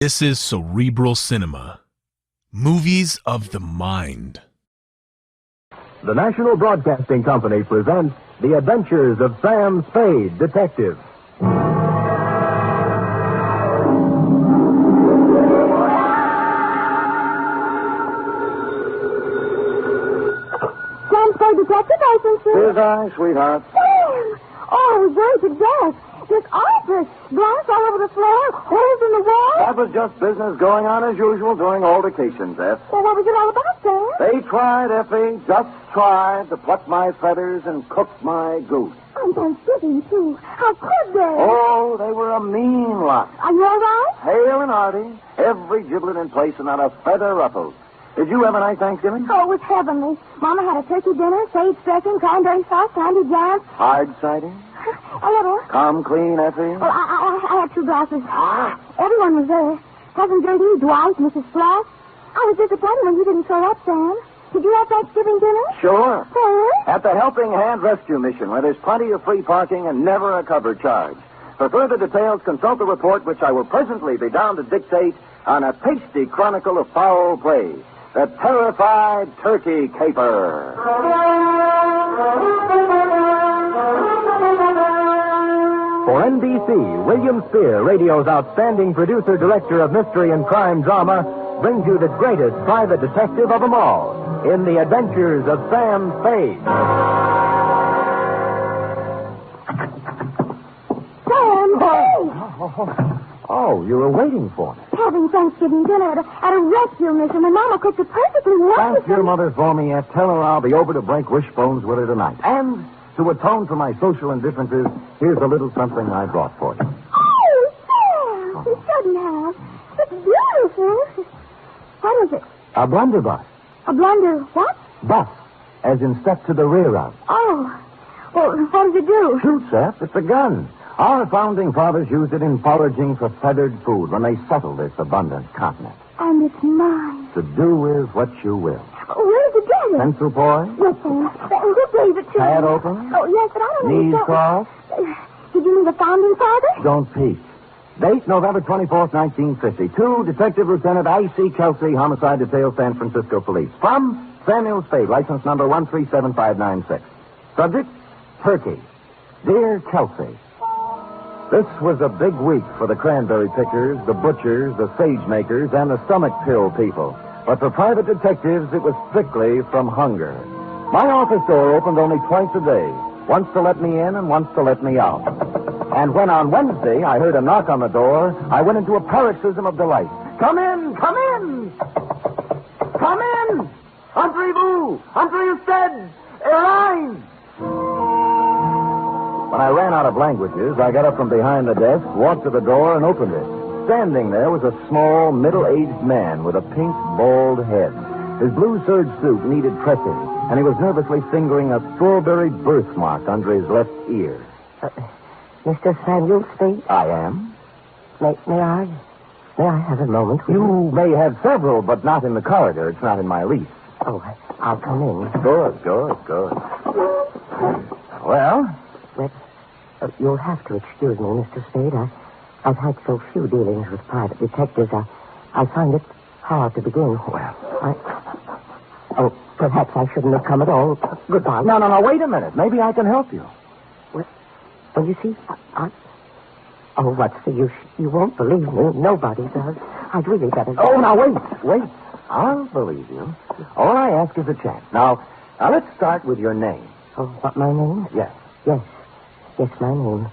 This is Cerebral Cinema. Movies of the mind. The National Broadcasting Company presents The Adventures of Sam Spade, Detective. Sam Spade, Detective Agency. Here's I, sweetheart. Sam! Oh, I was worried to death. This office, glass all over the floor, holes in the wall. That was just business going on as usual during altercations, Eph. Well, what was it all about, Sam? They tried, Effie, just tried to pluck my feathers and cook my goose. On Thanksgiving, too. How could they? Oh, they were a mean lot. Are you all right? Hale and hearty, every giblet in place and not a feather ruffled. Did you have a nice Thanksgiving? Oh, it was heavenly. Mama had a turkey dinner, sage dressing, cranberry sauce, candy jams. Hard cider? A little. Come clean, Effie? Well, I had 2 glasses. Everyone was there. Cousin Gertie, Dwight, Mrs. Floss. I was disappointed when you didn't show up, Sam. Did you have Thanksgiving dinner? Sure. Sam? At the Helping Hand Rescue Mission, where there's plenty of free parking and never a cover charge. For further details, consult the report, which I will presently be down to dictate on a tasty chronicle of foul play. The Terrified Turkey Caper. For NBC, William Spear, radio's outstanding producer-director of mystery and crime drama, brings you the greatest private detective of them all in The Adventures of Sam Spade. Sam, hey! Oh, you were waiting for me. Having Thanksgiving dinner at a rescue mission, and Mama cooked it perfectly wonderful. Thank your mother for me, Ed. Tell her I'll be over to break wishbones with her tonight. And to atone for my social indifferences, here's a little something I brought for you. Oh, Sam! You shouldn't have. It's beautiful. What is it? A blunderbuss. A blunder what? Bus, as in step to the rear of. Oh. Well, what does it do? Shoot, Seth. It's a gun. Our founding fathers used it in foraging for feathered food when they settled this abundant continent. And it's mine. To do with what you will. Where did you get it? Pencil boy? Yes, Sam. Who gave it to Pad you? open? Oh, yes, but I don't know. Knees crossed? Did you mean the founding fathers? Don't peek. Date, November 24th, 1950. To Detective Lieutenant I.C. Kelsey, Homicide Detail, San Francisco Police. From Samuel Spade, license number 137596. Subject, Turkey. Dear Kelsey, this was a big week for the cranberry pickers, the butchers, the sage makers, and the stomach pill people. But for private detectives, it was strictly from hunger. My office door opened only twice a day, once to let me in and once to let me out. And when on Wednesday I heard a knock on the door, I went into a paroxysm of delight. Come in! Come in! Come in! Entrez-vous! Entrez-vous! Arise! When I ran out of languages, I got up from behind the desk, walked to the door, and opened it. Standing there was a small, middle-aged man with a pink, bald head. His blue serge suit needed pressing, and he was nervously fingering a strawberry birthmark under his left ear. Mr. Samuel Spade? I am. May I have a moment with You may have several, but not in the corridor. It's not in my lease. Oh, I'll come in. Good. Well? Well, you'll have to excuse me, Mr. Spade. I've had so few dealings with private detectives. I find it hard to begin. Oh, perhaps I shouldn't have come at all. Goodbye. No, wait a minute. Maybe I can help you. Well, you see, Oh, what's the use? You won't believe me. Nobody does. I'd really better... Oh, now, wait. I'll believe you. All I ask is a chance. Now, let's start with your name. Oh, what, my name? Yes. Yes, my name.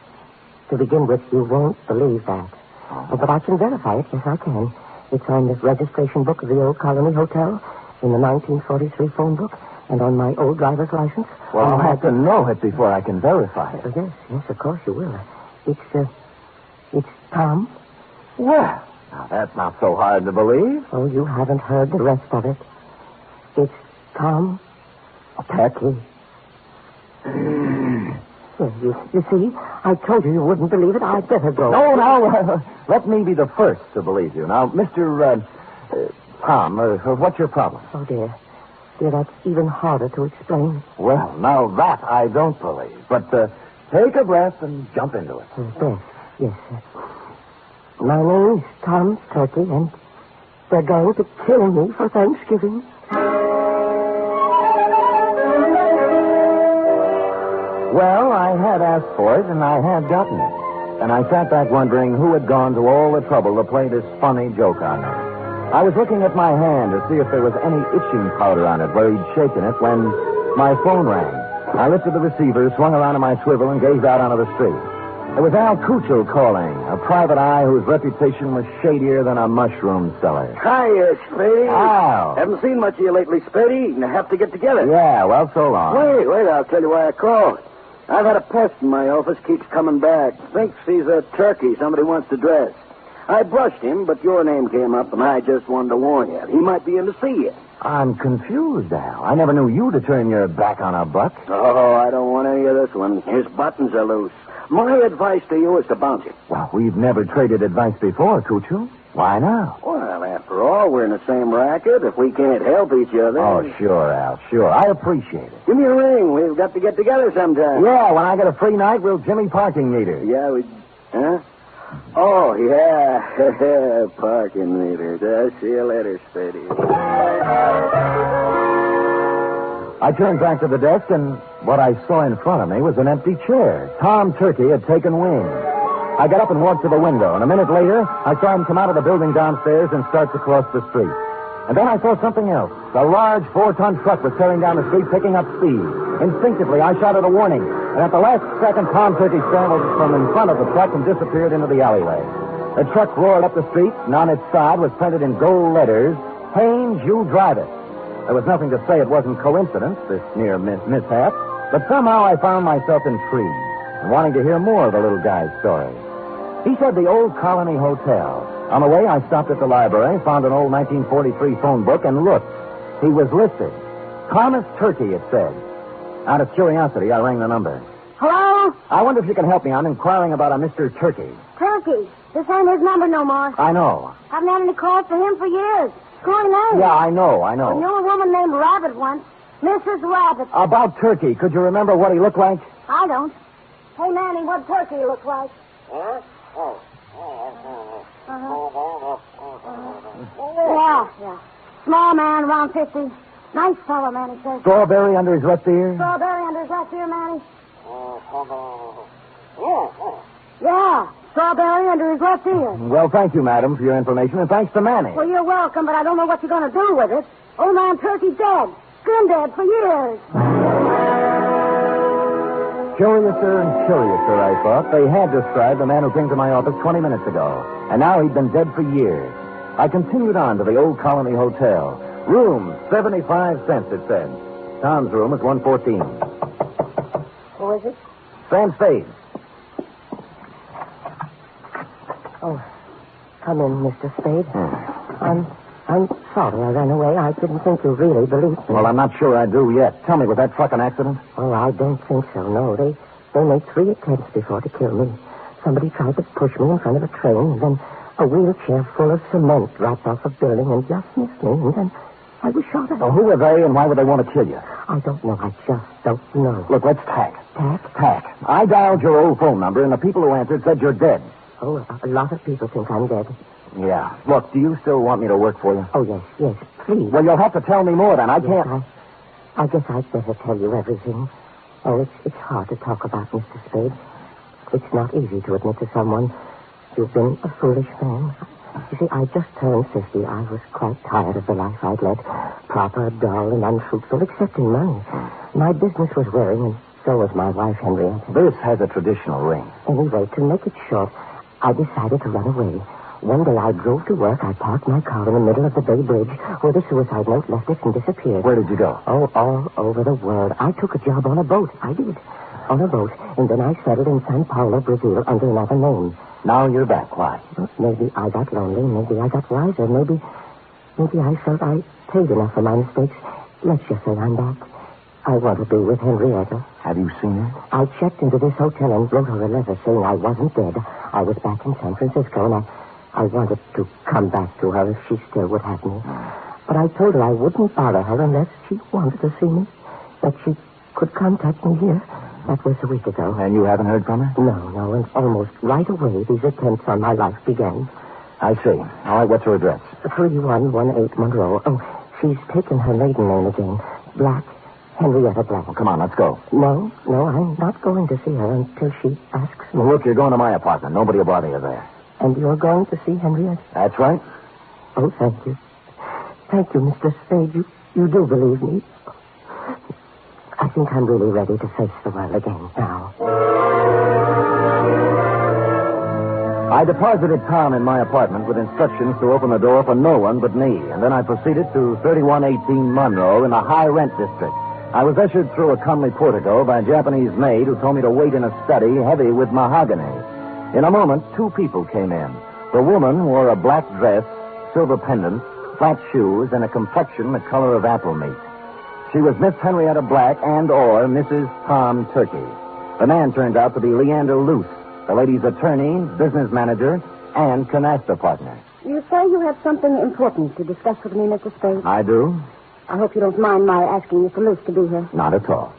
To begin with, you won't believe that. Oh. But I can verify it. Yes, I can. It's on the registration book of the old Colony Hotel, in the 1943 phone book, and on my old driver's license. Well, I'll have to know it before I can verify it. Yes, of course you will. It's Tom. Well, now that's not so hard to believe. Oh, you haven't heard the rest of it. It's Tom Turkey. You see, I told you wouldn't believe it. I'd better go. No, let me be the first to believe you. Now, Mr. Tom, what's your problem? Oh, dear, that's even harder to explain. Well, now that I don't believe. But take a breath and jump into it. Yes. My name's Tom's Turkey, and they're going to kill me for Thanksgiving. Well, I had asked for it, and I had gotten it. And I sat back wondering who had gone to all the trouble to play this funny joke on me. I was looking at my hand to see if there was any itching powder on it where he'd shaken it when my phone rang. I lifted the receiver, swung around in my swivel, and gazed out onto the street. It was Al Cuccio calling, a private eye whose reputation was shadier than a mushroom cellar. Hiya, Spade. Al. Haven't seen much of you lately, Spade. You have to get together. Yeah, well, so long. Wait, I'll tell you why I called. I've had a pest in my office, keeps coming back. Thinks he's a turkey somebody wants to dress. I brushed him, but your name came up, and I just wanted to warn you. He might be in to see you. I'm confused, Al. I never knew you to turn your back on a buck. Oh, I don't want any of this one. His buttons are loose. My advice to you is to bounce it. Well, we've never traded advice before, Cuccio. Why now? Well, after all, we're in the same racket. If we can't help each other... Oh, sure, Al, sure. I appreciate it. Give me a ring. We've got to get together sometime. Yeah, when I get a free night, we'll Jimmy parking meter. Yeah, we... Huh? Oh, yeah. Parking meters. I'll see you later, Spady. I turned back to the desk, and what I saw in front of me was an empty chair. Tom Turkey had taken wing. I got up and walked to the window, and a minute later, I saw him come out of the building downstairs and start to cross the street. And then I saw something else. A large 4-ton truck was tearing down the street, picking up speed. Instinctively, I shouted a warning, and at the last second, Tom Turkey scrambled from in front of the truck and disappeared into the alleyway. The truck roared up the street, and on its side was printed in gold letters, "Haynes, you drive it." There was nothing to say it wasn't coincidence, this near mishap, but somehow I found myself intrigued and wanting to hear more of the little guy's story. He said the Old Colony Hotel. On the way, I stopped at the library, found an old 1943 phone book, and looked. He was listed. Thomas Turkey, it said. Out of curiosity, I rang the number. Hello? I wonder if you can help me. I'm inquiring about a Mr. Turkey. Turkey. This ain't his number no more. I know. Haven't had any calls for him for years. Screwy name. Yeah, I know. I knew a woman named Rabbit once. Mrs. Rabbit. About Turkey, could you remember what he looked like? I don't. Hey, Manny, what Turkey look like? Yeah. Small man, around 50. Nice fellow, Manny says. Strawberry under his left ear? Strawberry under his left ear, Manny? Yeah, strawberry under his left ear. Well, thank you, madam, for your information, and thanks to Manny. Well, you're welcome, but I don't know what you're going to do with it. Old man Turkey dead. Been dead for years. Curiouser and curiouser, I thought. They had described the man who came to my office 20 minutes ago, and now he'd been dead for years. I continued on to the Old Colony Hotel. Room, 75 cents, it said. Tom's room is 114. Who is it? Sam Spade. Oh, come in, Mr. Spade. I'm sorry I ran away. I didn't think you really believed me. Well, I'm not sure I do yet. Tell me, was that truck an accident? Oh, I don't think so, no. They made 3 attempts before to kill me. Somebody tried to push me in front of a train, and then a wheelchair full of cement dropped off a building and just missed me, and then I was shot at. Well, who were they, and why would they want to kill you? I don't know. I just don't know. Look, let's tack. Tack? Tack. I dialed your old phone number, and the people who answered said you're dead. Oh, a lot of people think I'm dead. Yeah. Look, do you still want me to work for you? Oh, yes, please. Well, you'll have to tell me more, then. I can't... Yes, I guess I'd better tell you everything. Oh, it's hard to talk about, Mr. Spade. It's not easy to admit to someone you've been a foolish man. You see, I just turned 50. I was quite tired of the life I'd led. Proper, dull, and unfruitful, except in money. My business was wearing, and so was my wife, Henrietta. This has a traditional ring. Anyway, to make it short, I decided to run away. One day I drove to work. I parked my car in the middle of the Bay Bridge where the suicide note left it and disappeared. Where did you go? Oh, all over the world. I took a job on a boat. I did. On a boat. And then I settled in Sao Paulo, Brazil, under another name. Now you're back. Why? Well, maybe I got lonely. Maybe I got wiser. Maybe I felt I paid enough for my mistakes. Let's just say I'm back. I want to be with Henrietta. Have you seen her? I checked into this hotel and wrote her a letter saying I wasn't dead. I was back in San Francisco, and I wanted to come back to her if she still would have me. But I told her I wouldn't bother her unless she wanted to see me, that she could contact me here. That was a week ago. And you haven't heard from her? No, and almost right away these attempts on my life began. I see. All right, what's her address? 3118 Monroe. Oh, she's taken her maiden name again. Black. Henrietta Black. Well, come on, let's go. No, I'm not going to see her until she asks me. Well, look, you're going to my apartment. Nobody will bother you there. And you're going to see Henrietta? That's right. Oh, thank you. Thank you, Mr. Spade. You do believe me. I think I'm really ready to face the world again now. I deposited Tom in my apartment with instructions to open the door for no one but me, and then I proceeded to 3118 Monroe in the high-rent district. I was ushered through a comely portico by a Japanese maid who told me to wait in a study heavy with mahogany. In a moment, two people came in. The woman wore a black dress, silver pendant, flat shoes, and a complexion the color of apple meat. She was Miss Henrietta Black and/or Mrs. Tom Turkey. The man turned out to be Leander Luce, the lady's attorney, business manager, and canasta partner. You say you have something important to discuss with me, Mr. Spade. I do? I hope you don't mind my asking Mr. Luce to be here. Not at all.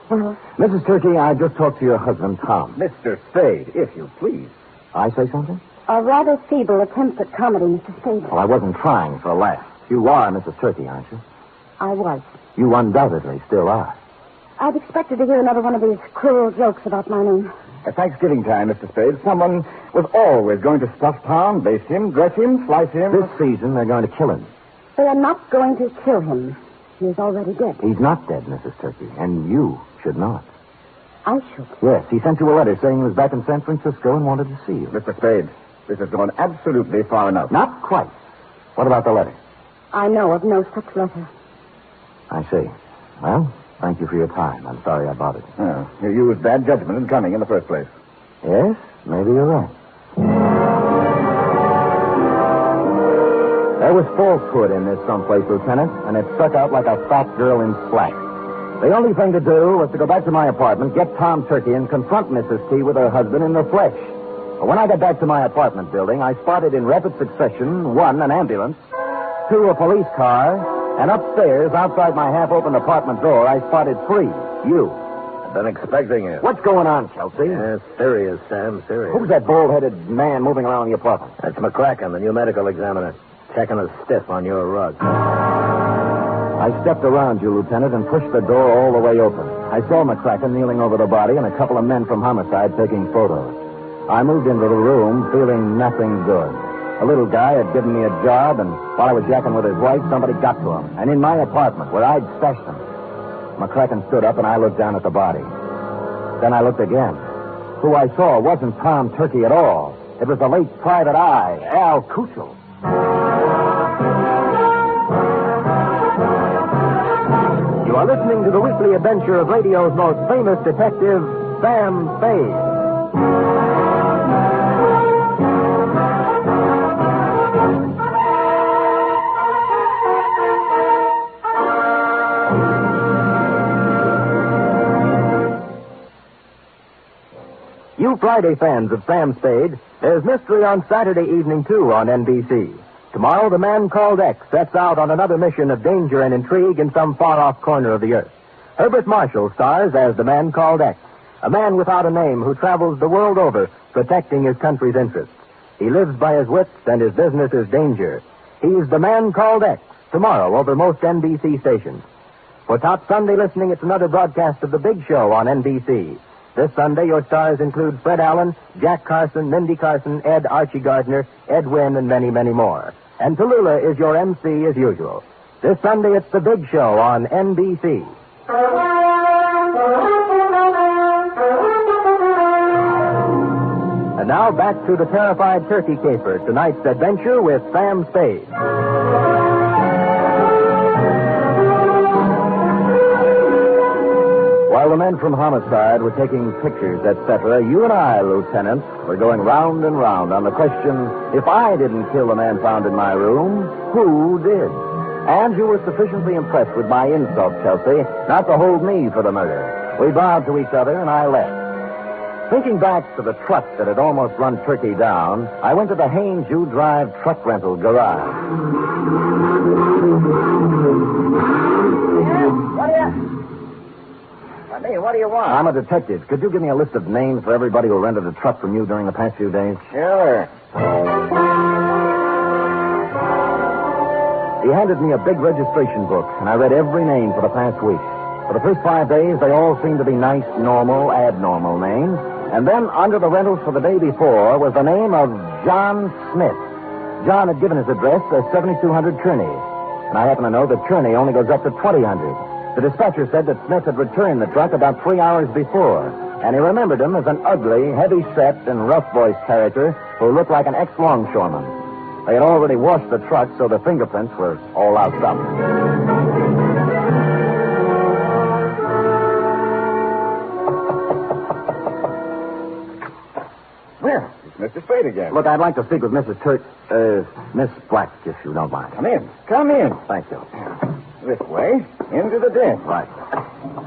Well, Mrs. Turkey, I just talked to your husband, Tom. Mr. Spade, if you please. I say something? a rather feeble attempt at comedy, Mr. Spade. Well, I wasn't trying for a laugh. You are Mrs. Turkey, aren't you? I was. You undoubtedly still are. I'd expected to hear another one of these cruel jokes about my name. At Thanksgiving time, Mr. Spade, someone was always going to stuff Tom, baste him, dress him, slice him. This season, they're going to kill him. They are not going to kill him. He is already dead. He's not dead, Mrs. Turkey, and you should not. I should. Yes, he sent you a letter saying he was back in San Francisco and wanted to see you. Mr. Spade, this has gone absolutely far enough. Not quite. What about the letter? I know of no such letter. I see. Well, thank you for your time. I'm sorry I bothered you. Oh, you used bad judgment in coming in the first place. Yes, maybe you're right. There was falsehood in this someplace, Lieutenant, and it stuck out like a fat girl in slack. The only thing to do was to go back to my apartment, get Tom Turkey, and confront Mrs. T with her husband in the flesh. But when I got back to my apartment building, I spotted in rapid succession, 1, an ambulance, 2, a police car, and upstairs, outside my half-opened apartment door, I spotted 3, you. I've been expecting it. What's going on, Kelsey? Yeah, serious, Sam, serious. Who's that bald-headed man moving around the apartment? That's McCracken, the new medical examiner. Checking a stiff on your rug. I stepped around you, Lieutenant, and pushed the door all the way open. I saw McCracken kneeling over the body and a couple of men from homicide taking photos. I moved into the room feeling nothing good. A little guy had given me a job, and while I was yakking with his wife, somebody got to him. And in my apartment, where I'd stashed him. McCracken stood up, and I looked down at the body. Then I looked again. Who I saw wasn't Tom Turkey at all. It was the late Private Eye, Al Kuchel. You are listening to the weekly adventure of radio's most famous detective, Sam Spade. You Friday fans of Sam Spade, there's mystery on Saturday evening, too, on NBC. Tomorrow, the man called X sets out on another mission of danger and intrigue in some far-off corner of the earth. Herbert Marshall stars as the man called X, a man without a name who travels the world over protecting his country's interests. He lives by his wits, and his business is danger. He's the man called X, tomorrow over most NBC stations. For Top Sunday listening, it's another broadcast of The Big Show on NBC. This Sunday, your stars include Fred Allen, Jack Carson, Mindy Carson, Ed Archie Gardner, Ed Wynn, and many, many more. And Tallulah is your MC as usual. This Sunday, it's The Big Show on NBC. And now back to the terrified turkey caper, tonight's adventure with Sam Spade. While the men from homicide were taking pictures, etc., you and I, Lieutenant, were going round and round on the question, if I didn't kill the man found in my room, who did? And you were sufficiently impressed with my insult, Chelsea, not to hold me for the murder. We bowed to each other, and I left. Thinking back to the truck that had almost run Turkey down, I went to the Haynes U Drive truck rental garage. Me, what do you want? I'm a detective. Could you give me a list of names for everybody who rented a truck from you during the past few days? Sure. He handed me a big registration book, and I read every name for the past week. For the first 5 days, they all seemed to be nice, normal, abnormal names. And then, under the rentals for the day before, was the name of John Smith. John had given his address as 7200 Kearney. And I happen to know that Kearney only goes up to 2000. The dispatcher said that Smith had returned the truck about 3 hours before. And he remembered him as an ugly, heavy-set, and rough-voiced character who looked like an ex-longshoreman. They had already washed the truck, so the fingerprints were all out up. Well, it's Mr. Spade again. Look, I'd like to speak with Miss Black, if you don't mind. Come in. Come in. Thank you. This way, into the den. Right.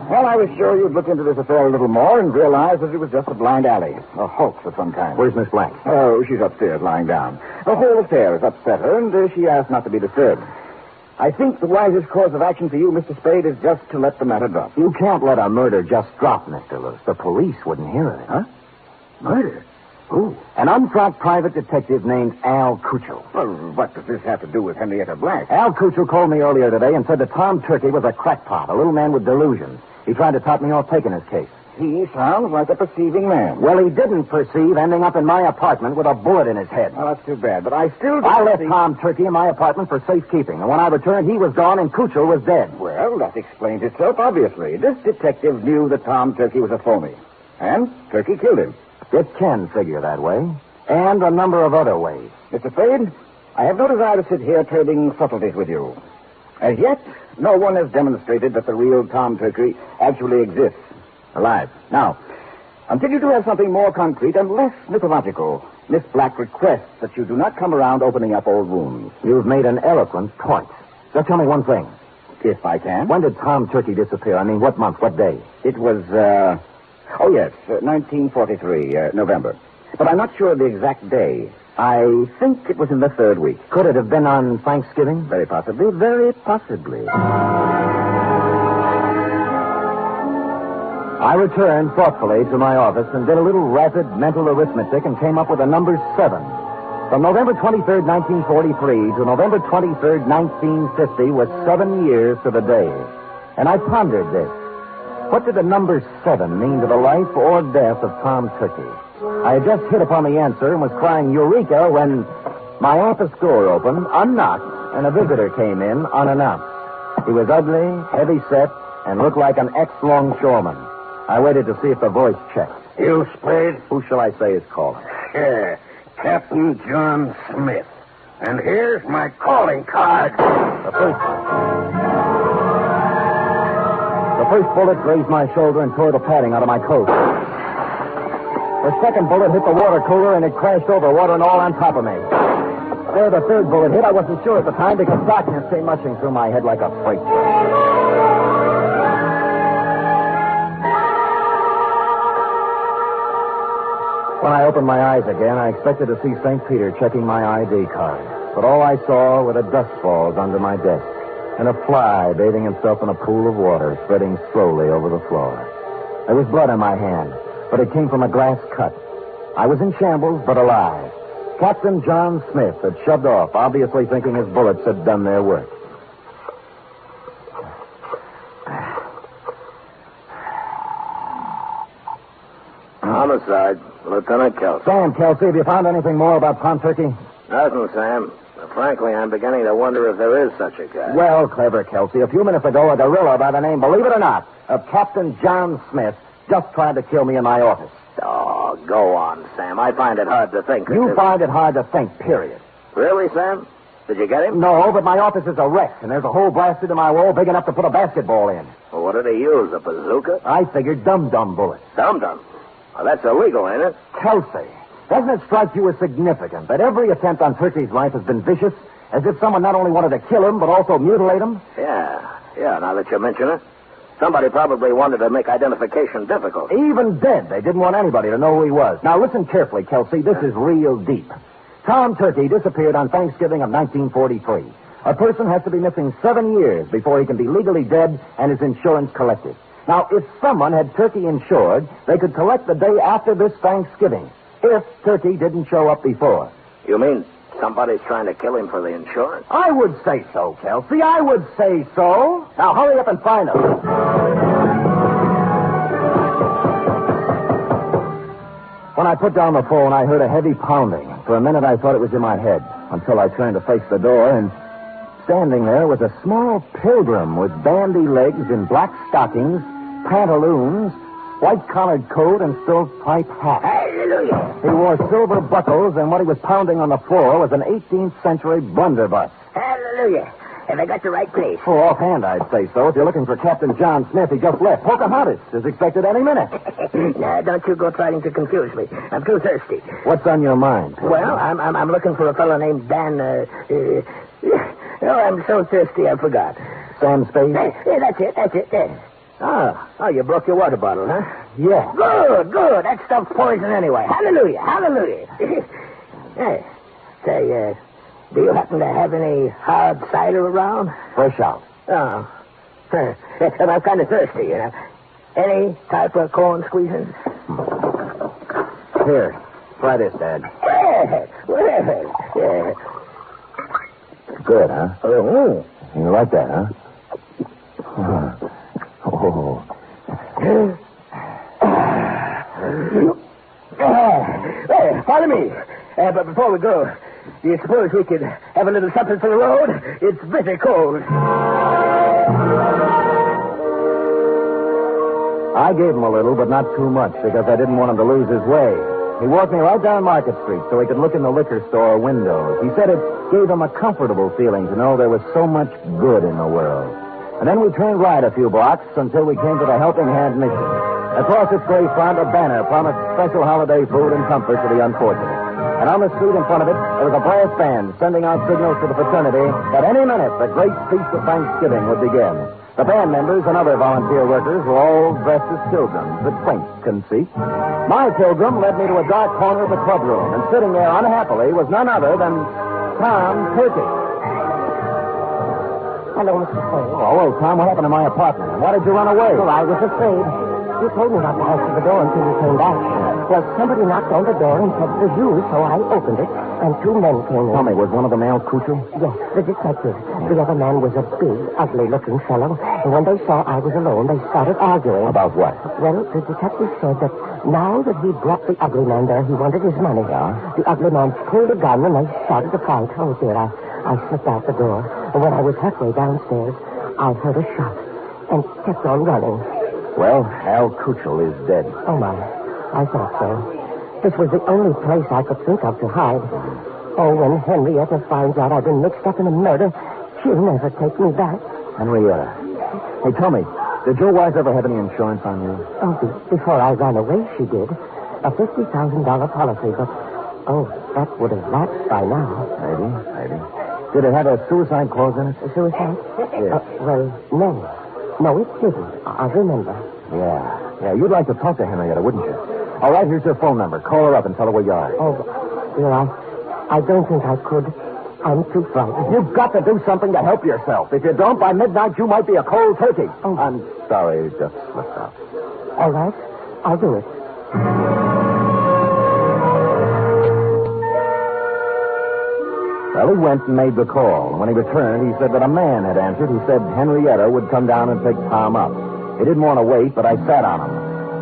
Well, I was sure you'd look into this affair a little more and realize that it was just a blind alley, a hoax of some kind. Where's Miss Black? Oh, she's upstairs, lying down. The whole affair has upset her, and she asked not to be disturbed. I think the wisest course of action for you, Mr. Spade, is just to let the matter drop. You can't let a murder just drop, Mr. Luce. The police wouldn't hear of it. Huh? Murder? Who? An untracked private detective named Al Cuccio. Well, what does this have to do with Henrietta Black? Al Cuccio called me earlier today and said that Tom Turkey was a crackpot, a little man with delusions. He tried to top me off taking his case. He sounds like a perceiving man. Well, he didn't perceive ending up in my apartment with a bullet in his head. Well, that's too bad, but I still I don't left see... Tom Turkey in my apartment for safekeeping, and when I returned, he was gone and Cuccio was dead. Well, that explains itself, obviously. This detective knew that Tom Turkey was a phony, and Turkey killed him. It can figure that way, and a number of other ways. Mr. Spade, I have no desire to sit here trading subtleties with you. As yet, no one has demonstrated that the real Tom Turkey actually exists, alive. Now, until you do have something more concrete and less mythological, Miss Black requests that you do not come around opening up old wounds. You've made an eloquent point. Just tell me one thing. If I can. When did Tom Turkey disappear? I mean, what month, what day? It was, 1943, November. But I'm not sure of the exact day. I think it was in the 3rd week. Could it have been on Thanksgiving? Very possibly, very possibly. I returned thoughtfully to my office and did a little rapid mental arithmetic and came up with the number 7. From November 23rd, 1943 to November 23rd, 1950 was 7 years to the day. And I pondered this. What did the number 7 mean to the life or death of Tom Turkey? I had just hit upon the answer and was crying Eureka when my office door opened, unlocked, and a visitor came in unannounced. He was ugly, heavy-set, and looked like an ex-longshoreman. I waited to see if the voice checked. You, Spade? Who shall I say is calling? Yeah, Captain John Smith. And here's my calling card. The first bullet grazed my shoulder and tore the padding out of my coat. The second bullet hit the water cooler and it crashed over, water and all on top of me. Where the third bullet hit, I wasn't sure at the time because darkness came rushing through my head like a freight train. When I opened my eyes again, I expected to see St. Peter checking my ID card. But all I saw were the dust balls under my desk and a fly bathing himself in a pool of water spreading slowly over the floor. There was blood on my hand, but it came from a glass cut. I was in shambles, but alive. Captain John Smith had shoved off, obviously thinking his bullets had done their work. Homicide, Lieutenant Kelsey. Sam, Kelsey, have you found anything more about Tom Turkey? Nothing, Sam. Frankly, I'm beginning to wonder if there is such a guy. Well, clever, Kelsey. A few minutes ago, a gorilla by the name, believe it or not, of Captain John Smith just tried to kill me in my office. Oh, go on, Sam. I find it hard to think. You find it hard to think, period. Really, Sam? Did you get him? No, but my office is a wreck, and there's a hole blasted in my wall big enough to put a basketball in. Well, what did he use, a bazooka? I figured dum-dum bullets. Dum-dum? Well, that's illegal, ain't it? Kelsey, doesn't it strike you as significant that every attempt on Turkey's life has been vicious, as if someone not only wanted to kill him, but also mutilate him? Yeah, now that you mention it. Somebody probably wanted to make identification difficult. Even dead, they didn't want anybody to know who he was. Now, listen carefully, Kelsey. This is real deep. Tom Turkey disappeared on Thanksgiving of 1943. A person has to be missing 7 years before he can be legally dead and his insurance collected. Now, if someone had turkey insured, they could collect the day after this Thanksgiving, if turkey didn't show up before. You mean somebody's trying to kill him for the insurance? I would say so, Kelsey. I would say so. Now, hurry up and find them. When I put down the phone, I heard a heavy pounding. For a minute, I thought it was in my head, until I turned to face the door, and standing there was a small pilgrim with bandy legs in black stockings, pantaloons, white-collared coat, and stovepipe hat. Hallelujah. He wore silver buckles, and what he was pounding on the floor was an 18th century blunderbuss. Hallelujah. Have I got the right place? Oh, offhand, I'd say so. If you're looking for Captain John Smith, he just left. Pocahontas is expected any minute. Now, don't you go trying to confuse me. I'm too thirsty. What's on your mind? Well, I'm looking for a fellow named Dan, oh, I'm so thirsty I forgot. Sam Spade? Yeah, that's it. Yeah. Oh, you broke your water bottle, huh? Yeah. Good. That stuff's poison anyway. Hallelujah. Hey, say, do you happen to have any hard cider around? Fresh out. Oh. I'm kind of thirsty, you know. Any type of corn squeezing? Here, try this, Dad. Yeah. Good, huh? Oh. You like that, huh? Oh. Follow me. But before we go, do you suppose we could have a little something for the road? It's bitter cold. I gave him a little, but not too much, because I didn't want him to lose his way. He walked me right down Market Street so he could look in the liquor store windows. He said it gave him a comfortable feeling to know there was so much good in the world. And then we turned right a few blocks until we came to the Helping Hand Mission. Across its gray front, a banner promised special holiday food and comfort to the unfortunate. And on the street in front of it, there was a brass band sending out signals to the fraternity that any minute the great feast of Thanksgiving would begin. The band members and other volunteer workers were all dressed as pilgrims, a quaint conceit. My pilgrim led me to a dark corner of the club room, and sitting there unhappily was none other than Tom Turkey. Hello, Mr. Spade. Oh, well, Tom, what happened to my apartment? And why did you run away? Well, I was afraid. You told me not to answer the door until you came back. Well, somebody knocked on the door and said it was you, so I opened it, and two men came in. Tell me, was one of them Al Cuccio? Yes, the detective. The other man was a big, ugly-looking fellow, and when they saw I was alone, they started arguing. About what? Well, the detective said that now that he brought the ugly man there, he wanted his money. Yeah? The ugly man pulled a gun, and they started to fight. Oh, dear, I slipped out the door, and when I was halfway downstairs, I heard a shot and kept on running. Well, Al Cuccio is dead. Oh, my. I thought so. This was the only place I could think of to hide. Oh, when Henrietta finds out I've been mixed up in a murder, she'll never take me back. Henrietta. Hey, tell me, did your wife ever have any insurance on you? Oh, before I ran away, she did. A $50,000 policy, but, oh, that would have lapsed by now. Maybe. Did it have a suicide clause in it? A suicide? Yes. Well, no. No, it didn't. I remember. Yeah, you'd like to talk to Henrietta, wouldn't you? All right, here's your phone number. Call her up and tell her where you are. Oh, dear, I don't think I could. I'm too frightened. You've got to do something to help yourself. If you don't, by midnight, you might be a cold turkey. Oh. I'm sorry, it just slipped out. All right, I'll do it. Well, he went and made the call. And when he returned, he said that a man had answered who said Henrietta would come down and pick Tom up. He didn't want to wait, but I sat on him.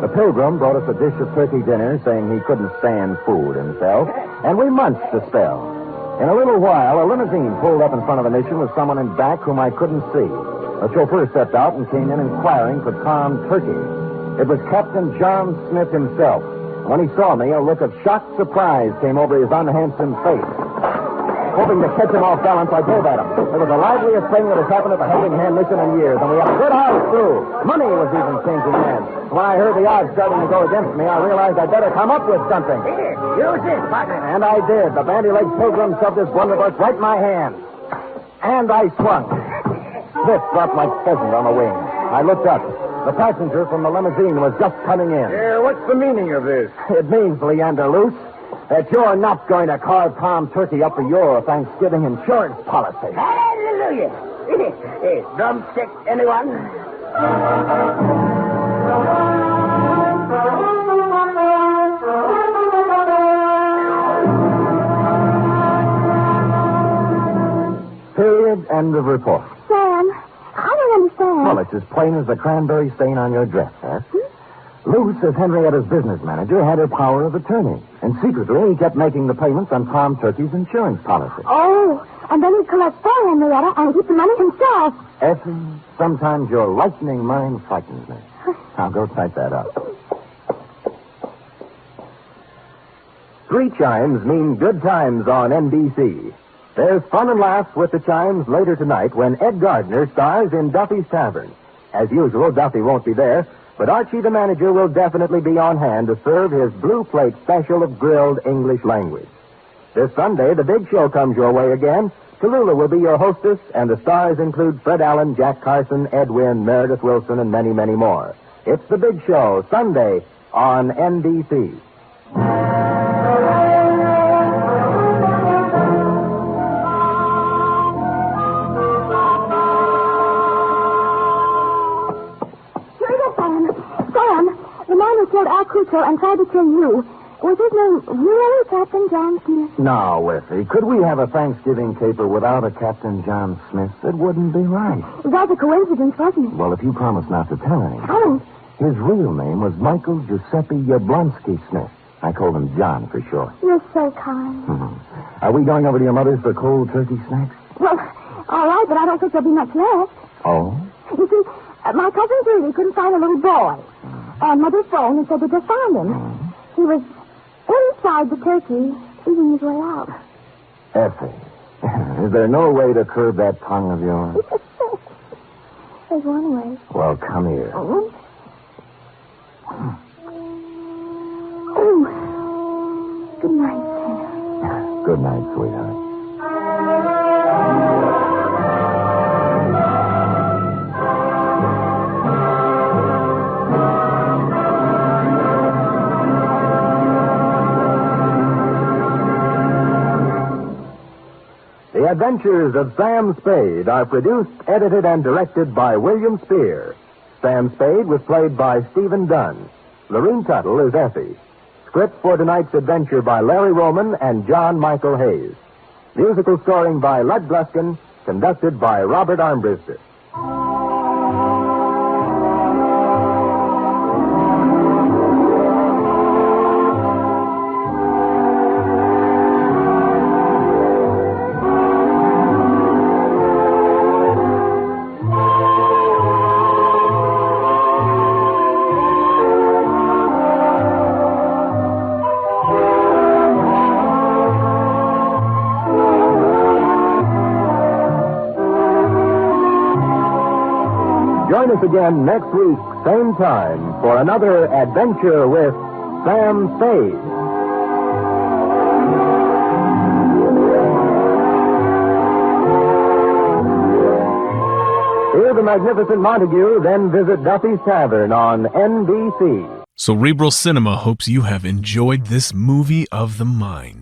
The pilgrim brought us a dish of turkey dinner, saying he couldn't stand food himself, and we munched a spell. In a little while, a limousine pulled up in front of the mission with someone in back whom I couldn't see. The chauffeur stepped out and came in inquiring for Tom Turkey. It was Captain John Smith himself. When he saw me, a look of shocked surprise came over his unhandsome face. Hoping to catch him off balance, I drove at him. It was the liveliest thing that has happened at the Helping Hand Mission in years, and we had a good house, too. Money was even changing hands. When I heard the odds starting to go against me, I realized I'd better come up with something. Here, use this, partner. And I did. The bandy-legged pilgrim shoved his blunderbuss right in my hand. And I swung. Smith dropped like pheasant on the wing. I looked up. The passenger from the limousine was just coming in. What's the meaning of this? It means, Leander Luce, that you're not going to carve Tom Turkey up for your Thanksgiving insurance policy. Hallelujah. Drumstick, anyone? Period. End of report. Sam, I don't understand. Well, it's as plain as the cranberry stain on your dress, sir. Luce, as Henrietta's business manager, had her power of attorney. And secretly, he kept making the payments on Tom Turkey's insurance policy. Oh, and then he'd collect for Henrietta and keep the money himself. Effie, sometimes your lightning mind frightens me. Now go type that up. 3 chimes mean good times on NBC. There's fun and laughs with the chimes later tonight when Ed Gardner stars in Duffy's Tavern. As usual, Duffy won't be there, but Archie the manager will definitely be on hand to serve his blue plate special of grilled English language. This Sunday, the big show comes your way again. Tallulah will be your hostess, and the stars include Fred Allen, Jack Carson, Ed Wynn, Meredith Wilson, and many, many more. It's the big show, Sunday on NBC. Killed Al Crusoe and tried to kill you. Was his name really Captain John Smith? Now, Wissy, could we have a Thanksgiving caper without a Captain John Smith? It wouldn't be right. It was a coincidence, wasn't it? Well, if you promise not to tell anyone. I won't. His real name was Michael Giuseppe Yablonsky Smith. I called him John for short. You're so kind. Are we going over to your mother's for cold turkey snacks? Well, all right, but I don't think there'll be much left. Oh? You see, my cousin Judy couldn't find a little boy. And Mother phoned and said they just found him. He was inside the turkey, eating his way out. Effie, is there no way to curb that tongue of yours? There's one way. Well, come here. Oh, good night, Sam. Good night, sweetheart. The Adventures of Sam Spade are produced, edited, and directed by William Spear. Sam Spade was played by Stephen Dunn. Lorene Tuttle is Effie. Script for tonight's adventure by Larry Roman and John Michael Hayes. Musical scoring by Lud Gluskin, conducted by Robert Armbruster. Join us again next week, same time, for another adventure with Sam Spade. Hear the magnificent Montague, then visit Duffy's Tavern on NBC. Cerebral Cinema hopes you have enjoyed this movie of the mind.